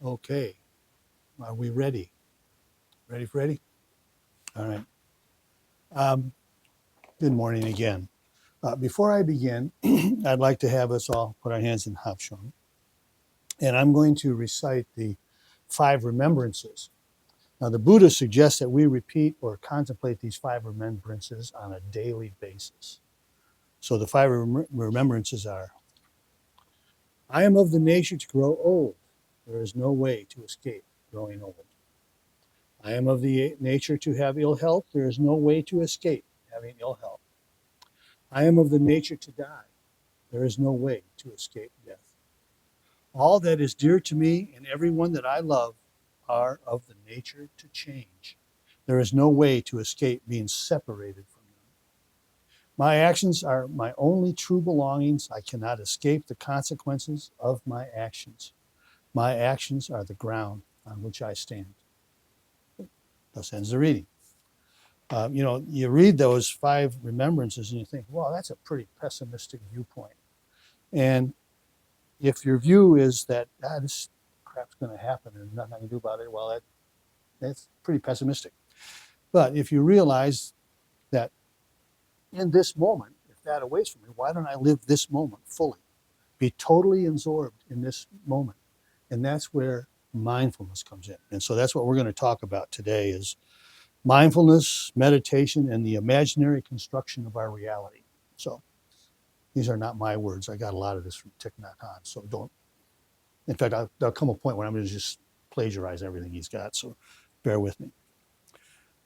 Okay, are we ready? Ready, Freddie? All right. Um, Good morning again. Before I begin, I'd like to have us all put our hands in Hapshon, and I'm going to recite the five remembrances. Now, the Buddha suggests that we repeat or contemplate these five remembrances on a daily basis. So the five remembrances are: I am of the nature to grow old. There is no way to escape growing old. I am of the nature to have ill health. There is no way to escape having ill health. I am of the nature to die. There is no way to escape death. All that is dear to me and everyone that I love are of the nature to change. There is no way to escape being separated from them. My actions are my only true belongings. I cannot escape the consequences of my actions. My actions are the ground on which I stand. Thus ends the reading. You read those five remembrances and you think, wow, that's a pretty pessimistic viewpoint. And if your view is that this crap's going to happen and nothing I can do about it, well, that's pretty pessimistic. But if you realize that in this moment, if that awaits from me, why don't I live this moment fully? Be totally absorbed in this moment. And that's where mindfulness comes in. And so that's what we're going to talk about today is mindfulness, meditation, and the imaginary construction of our reality. So these are not my words. I got a lot of this from Thich Nhat Hanh. So don't, in fact, there'll come a point where I'm going to just plagiarize everything he's got. So bear with me.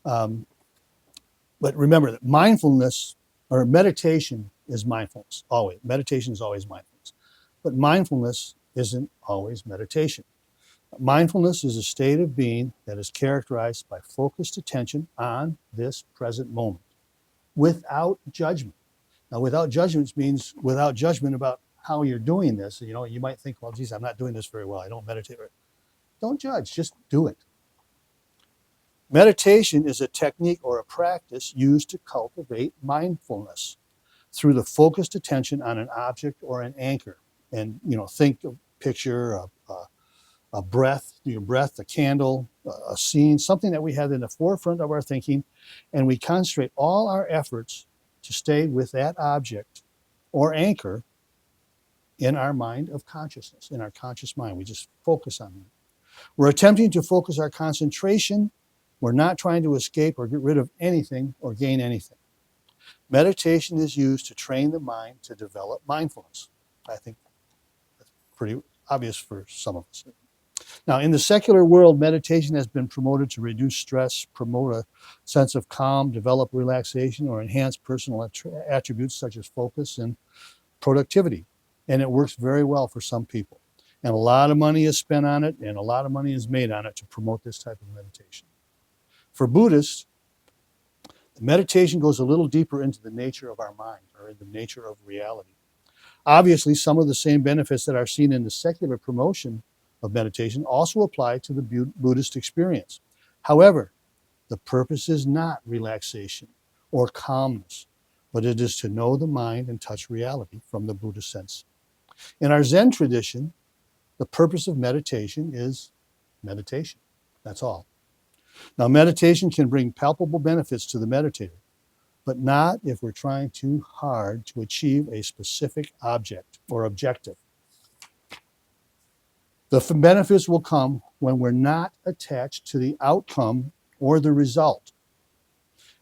But remember that mindfulness or meditation is mindfulness, always. Meditation is always mindfulness. But mindfulness isn't always meditation. Mindfulness is a state of being that is characterized by focused attention on this present moment without judgment. Now, without judgment means without judgment about how you're doing this. You know, you might think, well, geez, I'm not doing this very well. I don't meditate. Don't judge, just do it. Meditation is a technique or a practice used to cultivate mindfulness through the focused attention on an object or an anchor. And, think of picture a breath, your breath, a candle, a scene, something that we have in the forefront of our thinking, and we concentrate all our efforts to stay with that object or anchor in our mind of consciousness, in our conscious mind. We just focus on that. We're attempting to focus our concentration. We're not trying to escape or get rid of anything or gain anything. Meditation is used to train the mind to develop mindfulness. I think that's pretty obvious for some of us. Now, in the secular world, meditation has been promoted to reduce stress, promote a sense of calm, develop relaxation, or enhance personal attributes such as focus and productivity. And it works very well for some people. And a lot of money is spent on it, and a lot of money is made on it to promote this type of meditation. For Buddhists, the meditation goes a little deeper into the nature of our mind or in the nature of reality. Obviously, some of the same benefits that are seen in the secular promotion of meditation also apply to the Buddhist experience. However, the purpose is not relaxation or calmness, but it is to know the mind and touch reality from the Buddhist sense. In our Zen tradition, the purpose of meditation is meditation. That's all. Now, meditation can bring palpable benefits to the meditator, but not if we're trying too hard to achieve a specific object or objective. The benefits will come when we're not attached to the outcome or the result.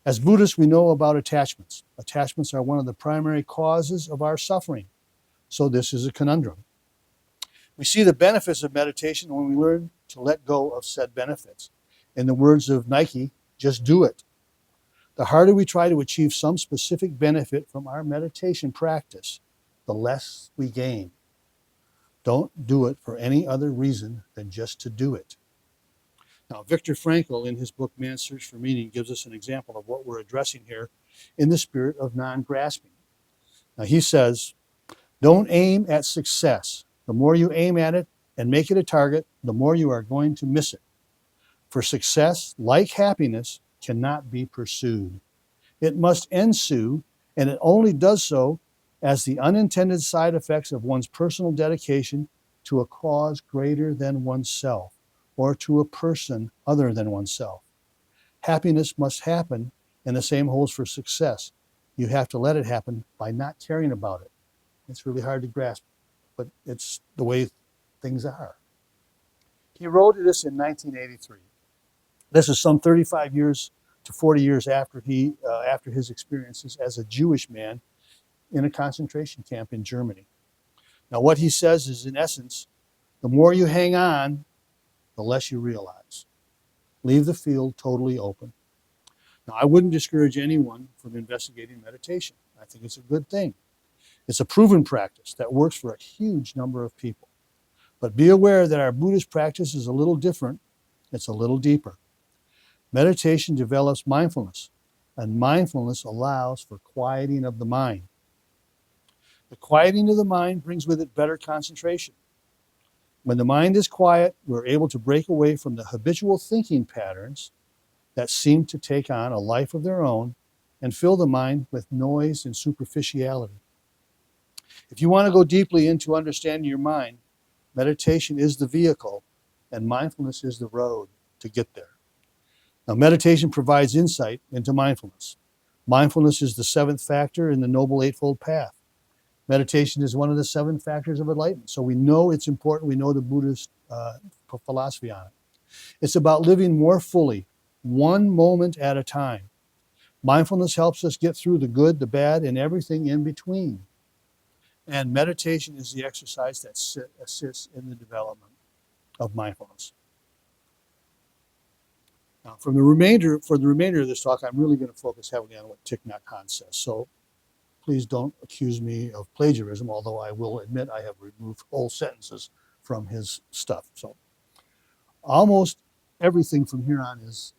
As Buddhists, we know about attachments. Attachments are one of the primary causes of our suffering. So this is a conundrum. We see the benefits of meditation when we learn to let go of said benefits. In the words of Nike, just do it. The harder we try to achieve some specific benefit from our meditation practice, the less we gain. Don't do it for any other reason than just to do it. Now, Viktor Frankl, in his book, Man's Search for Meaning, gives us an example of what we're addressing here in the spirit of non-grasping. Now, he says, don't aim at success. The more you aim at it and make it a target, the more you are going to miss it. For success, like happiness, cannot be pursued. It must ensue, and it only does so as the unintended side effects of one's personal dedication to a cause greater than oneself or to a person other than oneself. Happiness must happen, and the same holds for success. You have to let it happen by not caring about it. It's really hard to grasp, but it's the way things are. He wrote this in 1983. This is some 35 years to 40 years after his experiences as a Jewish man in a concentration camp in Germany. Now, what he says is, in essence, the more you hang on, the less you realize. Leave the field totally open. Now, I wouldn't discourage anyone from investigating meditation. I think it's a good thing. It's a proven practice that works for a huge number of people. But be aware that our Buddhist practice is a little different. It's a little deeper. Meditation develops mindfulness, and mindfulness allows for quieting of the mind. The quieting of the mind brings with it better concentration. When the mind is quiet, we're able to break away from the habitual thinking patterns that seem to take on a life of their own and fill the mind with noise and superficiality. If you want to go deeply into understanding your mind, meditation is the vehicle and mindfulness is the road to get there. Now, meditation provides insight into mindfulness. Mindfulness is the seventh factor in the Noble Eightfold Path. Meditation is one of the seven factors of enlightenment. So we know it's important. We know the Buddhist philosophy on it. It's about living more fully, one moment at a time. Mindfulness helps us get through the good, the bad, and everything in between. And meditation is the exercise that assists in the development of mindfulness. Now, for the remainder of this talk, I'm really going to focus heavily on what Thich Nhat Hanh says. So please don't accuse me of plagiarism, although I will admit I have removed whole sentences from his stuff. So almost everything from here on is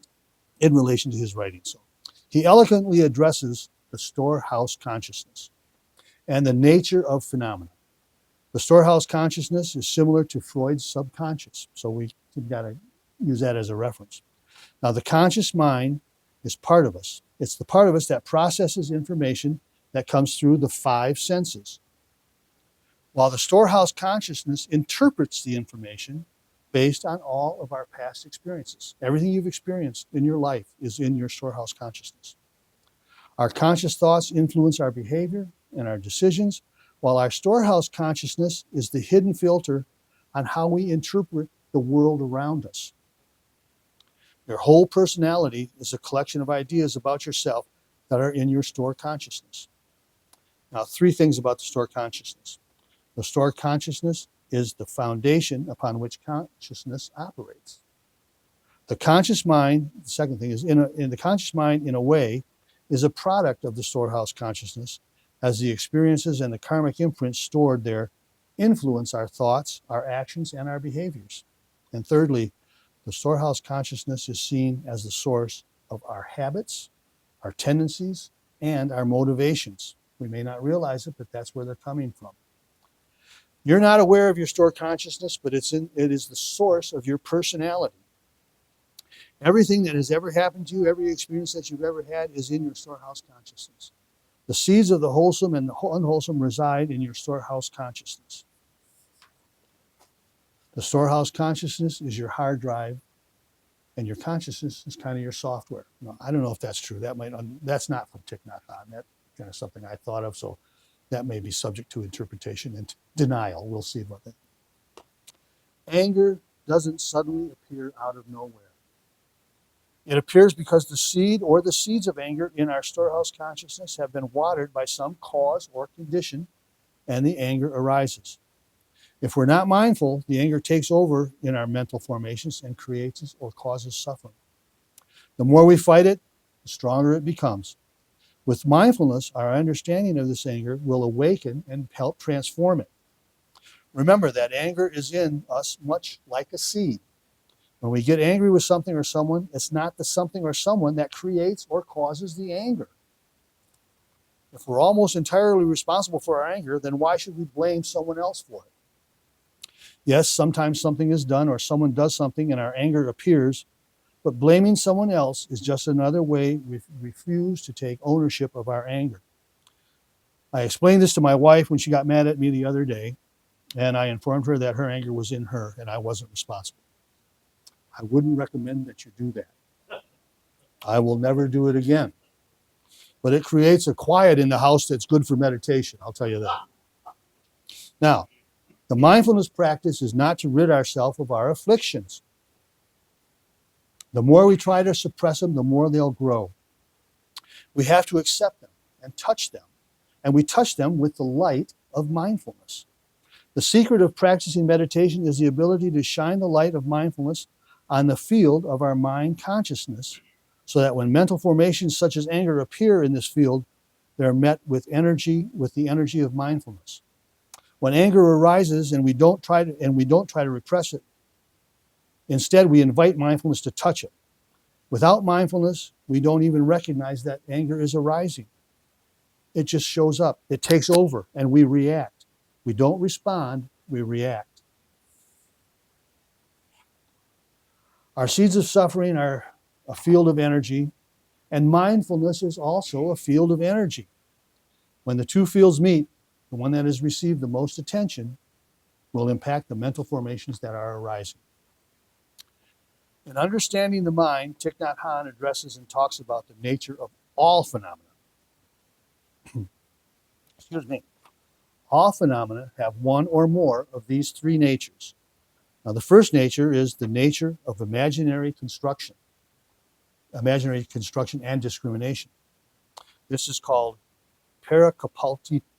in relation to his writing. So he eloquently addresses the storehouse consciousness and the nature of phenomena. The storehouse consciousness is similar to Freud's subconscious, so we've got to use that as a reference. Now, the conscious mind is part of us. It's the part of us that processes information that comes through the five senses, while the storehouse consciousness interprets the information based on all of our past experiences. Everything you've experienced in your life is in your storehouse consciousness. Our conscious thoughts influence our behavior and our decisions, while our storehouse consciousness is the hidden filter on how we interpret the world around us. Your whole personality is a collection of ideas about yourself that are in your store consciousness. Now, three things about the store consciousness. The store consciousness is the foundation upon which consciousness operates. The conscious mind, the second thing is, in the conscious mind, in a way, is a product of the storehouse consciousness, as the experiences and the karmic imprints stored there influence our thoughts, our actions, and our behaviors. And thirdly, the storehouse consciousness is seen as the source of our habits, our tendencies, and our motivations. We may not realize it, but that's where they're coming from. You're not aware of your store consciousness, but it is the source of your personality. Everything that has ever happened to you, every experience that you've ever had is in your storehouse consciousness. The seeds of the wholesome and the unwholesome reside in your storehouse consciousness. The storehouse consciousness is your hard drive, and your consciousness is kind of your software. Now, I don't know if that's true. That's not from Thich Nhat Hanh. That's kind of something I thought of, so that may be subject to interpretation and denial. We'll see about that. Anger doesn't suddenly appear out of nowhere. It appears because the seed or the seeds of anger in our storehouse consciousness have been watered by some cause or condition, and the anger arises. If we're not mindful, the anger takes over in our mental formations and creates or causes suffering. The more we fight it, the stronger it becomes. With mindfulness, our understanding of this anger will awaken and help transform it. Remember that anger is in us much like a seed. When we get angry with something or someone, it's not the something or someone that creates or causes the anger. If we're almost entirely responsible for our anger, then why should we blame someone else for it? Yes, sometimes something is done or someone does something and our anger appears, but blaming someone else is just another way we refuse to take ownership of our anger. I explained this to my wife when she got mad at me the other day. and I informed her that her anger was in her and I wasn't responsible. I wouldn't recommend that you do that. I will never do it again. But it creates a quiet in the house that's good for meditation, I'll tell you that. Now, the mindfulness practice is not to rid ourselves of our afflictions. The more we try to suppress them, the more they'll grow. We have to accept them and touch them. And we touch them with the light of mindfulness. The secret of practicing meditation is the ability to shine the light of mindfulness on the field of our mind consciousness, so that when mental formations such as anger appear in this field, they're met with the energy of mindfulness. When anger arises and we don't try to repress it, instead we invite mindfulness to touch it. Without mindfulness, we don't even recognize that anger is arising. It just shows up. It takes over and we react. We don't respond, we react. Our seeds of suffering are a field of energy, and mindfulness is also a field of energy. When the two fields meet, the one that has received the most attention will impact the mental formations that are arising. In Understanding the Mind, Thich Nhat Hanh addresses and talks about the nature of all phenomena. Excuse me. All phenomena have one or more of these three natures. Now, the first nature is the nature of imaginary construction and discrimination. This is called parakalpita.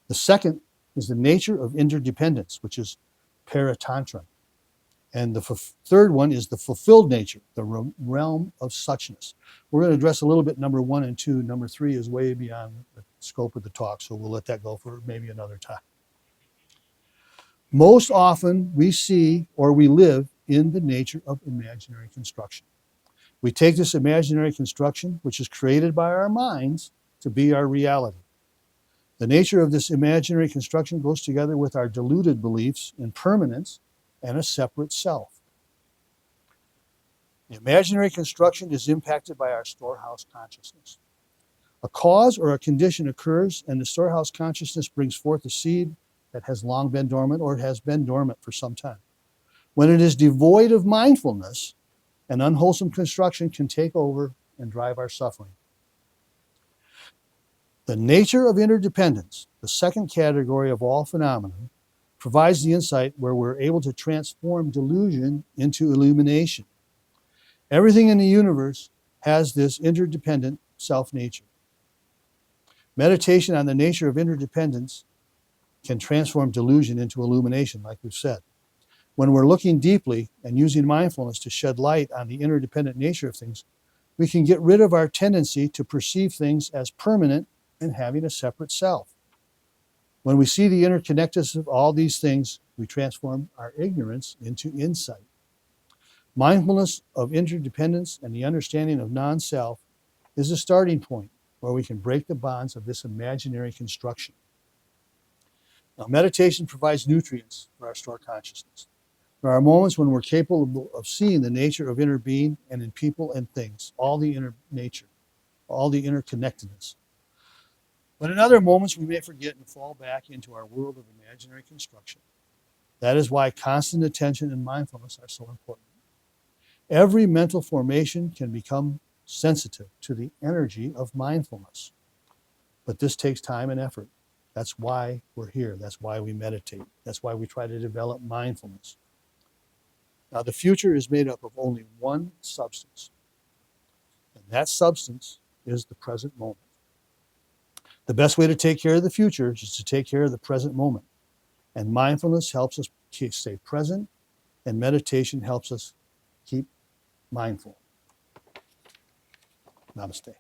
The second is the nature of interdependence, which is paratantra. And the third one is the fulfilled nature, the realm of suchness. We're going to address a little bit number 1 and 2. Number 3 is way beyond the scope of the talk, so we'll let that go for maybe another time. Most often we see or we live in the nature of imaginary construction. We take this imaginary construction, which is created by our minds, to be our reality. The nature of this imaginary construction goes together with our deluded beliefs in permanence and a separate self. The imaginary construction is impacted by our storehouse consciousness. A cause or a condition occurs, and the storehouse consciousness brings forth a seed that has long been dormant, or it has been dormant for some time. When it is devoid of mindfulness, an unwholesome construction can take over and drive our suffering. The nature of interdependence, the second category of all phenomena, provides the insight where we're able to transform delusion into illumination. Everything in the universe has this interdependent self-nature. Meditation on the nature of interdependence can transform delusion into illumination, like we've said. When we're looking deeply and using mindfulness to shed light on the interdependent nature of things, we can get rid of our tendency to perceive things as permanent and having a separate self. When we see the interconnectedness of all these things, we transform our ignorance into insight. Mindfulness of interdependence and the understanding of non-self is a starting point where we can break the bonds of this imaginary construction. Now, meditation provides nutrients for our stored consciousness. There are moments when we're capable of seeing the nature of inner being and in people and things, all the inner nature, all the interconnectedness. But in other moments, we may forget and fall back into our world of imaginary construction. That is why constant attention and mindfulness are so important. Every mental formation can become sensitive to the energy of mindfulness. But this takes time and effort. That's why we're here. That's why we meditate. That's why we try to develop mindfulness. Now, the future is made up of only one substance. And that substance is the present moment. The best way to take care of the future is to take care of the present moment. And mindfulness helps us stay present, and meditation helps us keep mindful. Namaste.